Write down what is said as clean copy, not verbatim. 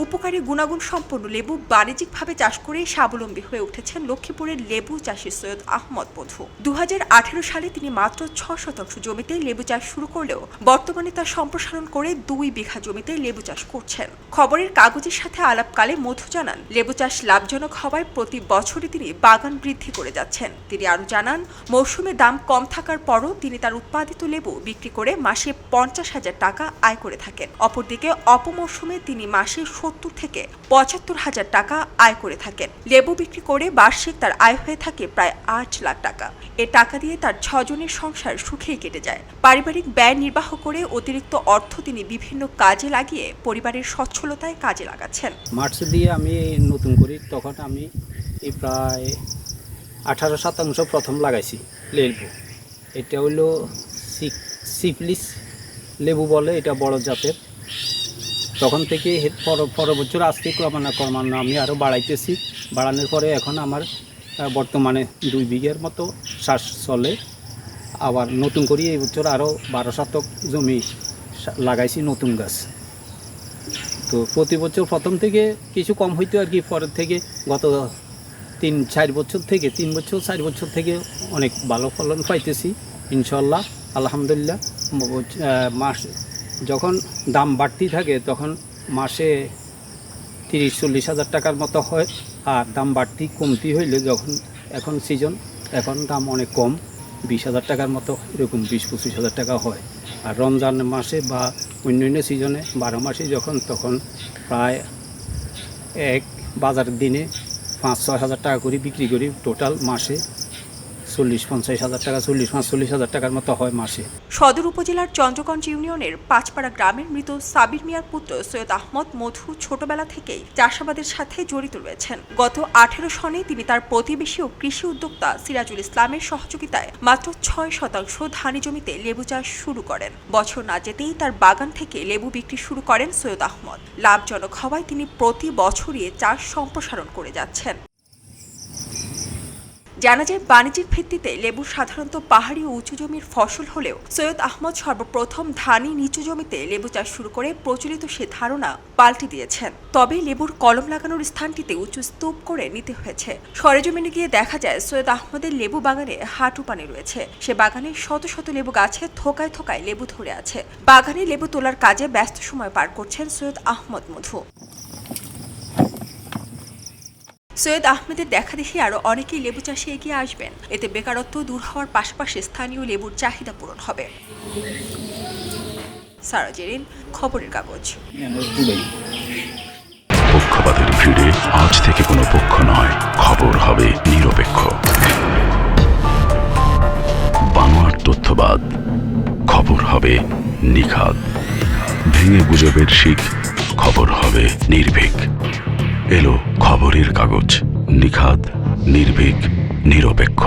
উপকারী গুণাগুণ সম্পন্ন লেবু বাণিজ্যিকভাবে চাষ করে স্বাবলম্বী হয়ে উঠেছেন লক্ষ্মীপুরের লেবু চাষী সৈয়দ আহমদ মধু। 2018 সালে তিনি মাত্র 6% জমিতে লেবু চাষ শুরু করলেও বর্তমানে তা সম্প্রসারণ করে 2 বিঘা জমিতে লেবু চাষ করছেন। খবরের কাগজের সাথে আলাপকালে মধু জানান, লেবু চাষ লাভজনক হওয়ায় প্রতি বছরই তিনি বাগান বৃদ্ধি করে যাচ্ছেন। তিনি আরও জানান, মৌসুমে দাম কম থাকার পরও তিনি তার উৎপাদিত লেবু বিক্রি করে মাসে 50,000 টাকা আয় করে থাকেন। অপরদিকে অপমৌসুমে তিনি মাসে 70 থেকে 75,000 টাকা আয় করে থাকেন। লেবু বিক্রি করে বার্ষিক তার আয় হয়ে থাকে প্রায় 8 লাখ টাকা। এ টাকা দিয়ে তার 6 জনের সংসার সুখেই কেটে যায়। পারিবারিক ব্যয় নির্বাহ করে অতিরিক্ত অর্থ তিনি বিভিন্ন কাজে লাগিয়ে পরিবারের সচ্ছলতায় কাজে লাগাচ্ছেন। মার্চ দিয়ে আমি নতুন করি, তখন আমি এই প্রায় 18% প্রথম লাগাইছি লেবু। এটা হলো সিফলিস লেবু বলে, এটা বড় জাতের। তখন থেকে পর বছর আসতে ক্রমান্বয়ে আমি আরও বাড়াইতেছি। বাড়ানোর পরে এখন আমার বর্তমানে 2 বিঘার মতো চাষ চলে। আবার নতুন করি এই বছর আরও 12 শতক জমি লাগাইছি নতুন গাছ। তো প্রতি বছর প্রথম থেকে কিছু কম হইতো আর কি, পরের থেকে গত 3-4 বছর থেকে 3-4 বছর থেকে অনেক ভালো ফলন পাইতেছি ইনশাল্লাহ, আলহামদুলিল্লাহ। মাস যখন দাম বাড়তি থাকে তখন মাসে 30-40 হাজার টাকার মতো হয়। আর দাম বাড়তি কমতি হইলে যখন এখন সিজন, এখন দাম অনেক কম, 20,000 টাকার মতো, এরকম 20-25 হাজার টাকা হয়। আর রমজান মাসে বা অন্যান্য সিজনে 12 মাসে যখন, তখন প্রায় এক বাজারের দিনে 5-6 হাজার টাকা করে বিক্রি করি। টোটাল মাসে 40-50 হাজার টাকা, 40-45 হাজার টাকার মতো হয় মাসে। সদর উপজেলার চন্দ্রগঞ্জ ইউনিয়নের পাঁচপাড়া গ্রামের মৃত সাবির মিয়ার পুত্র সৈয়দ আহমদ মধু ছোটবেলা থেকেই চাষাবাদের সাথে জড়িত রয়েছেন। গত 18 সনে তিনি তার প্রতিবেশী ও কৃষি উদ্যোক্তা সিরাজুল ইসলামের সহযোগিতায় মাত্র 6% ধানি জমিতে লেবু চাষ শুরু করেন। বছর না যেতেই তার বাগান থেকে লেবু বিক্রি শুরু করেন সৈয়দ আহমদ। লাভজনক হওয়ায় তিনি প্রতি বছরই চাষ সম্প্রসারণ করে যাচ্ছেন। জানা যায়, বাণিজ্যিক ভিত্তিতে লেবু সাধারণত পাহাড়ি ও উঁচু জমির ফসল হলেও সৈয়দ আহমদ সর্বপ্রথম ধানি নিচু জমিতে লেবু চাষ শুরু করে প্রচলিত সে ধারণা পাল্টে দিয়েছেন। তবে লেবুর কলম লাগানোর স্থানটিতে উঁচু স্তূপ করে নিতে হয়েছে। সরেজমিনে গিয়ে দেখা যায় সৈয়দ আহমদের লেবু বাগানে হাঁটু পানি রয়েছে। সে বাগানে শত শত লেবু গাছে থোকায় থোকায় লেবু ধরে আছে। বাগানে লেবু তোলার কাজে ব্যস্ত সময় পার করছেন সৈয়দ আহমদ মধু। সৈয়দ আহমেদের দেখা দেখি আরও অনেকেই লেবু চাষে এগিয়ে আসবেন। এতে বেকারত্ব দূর হওয়ার পাশাপাশি স্থানীয় লেবুর চাহিদা পূরণ হবে। সারা জেরিন, খবরের কাগজ। পক্ষপাতের ভিড়ে আজ থেকে কোনো পক্ষ নয়, খবর হবে নিরপেক্ষ। বানোয়ার তথ্যবাদ, খবর হবে নিখাদ। ভেঙে গুজবের শিখ, খবর হবে নির্ভীক। এলো খবরের কাগজ, নিখাদ, নির্ভীক, নিরপেক্ষ।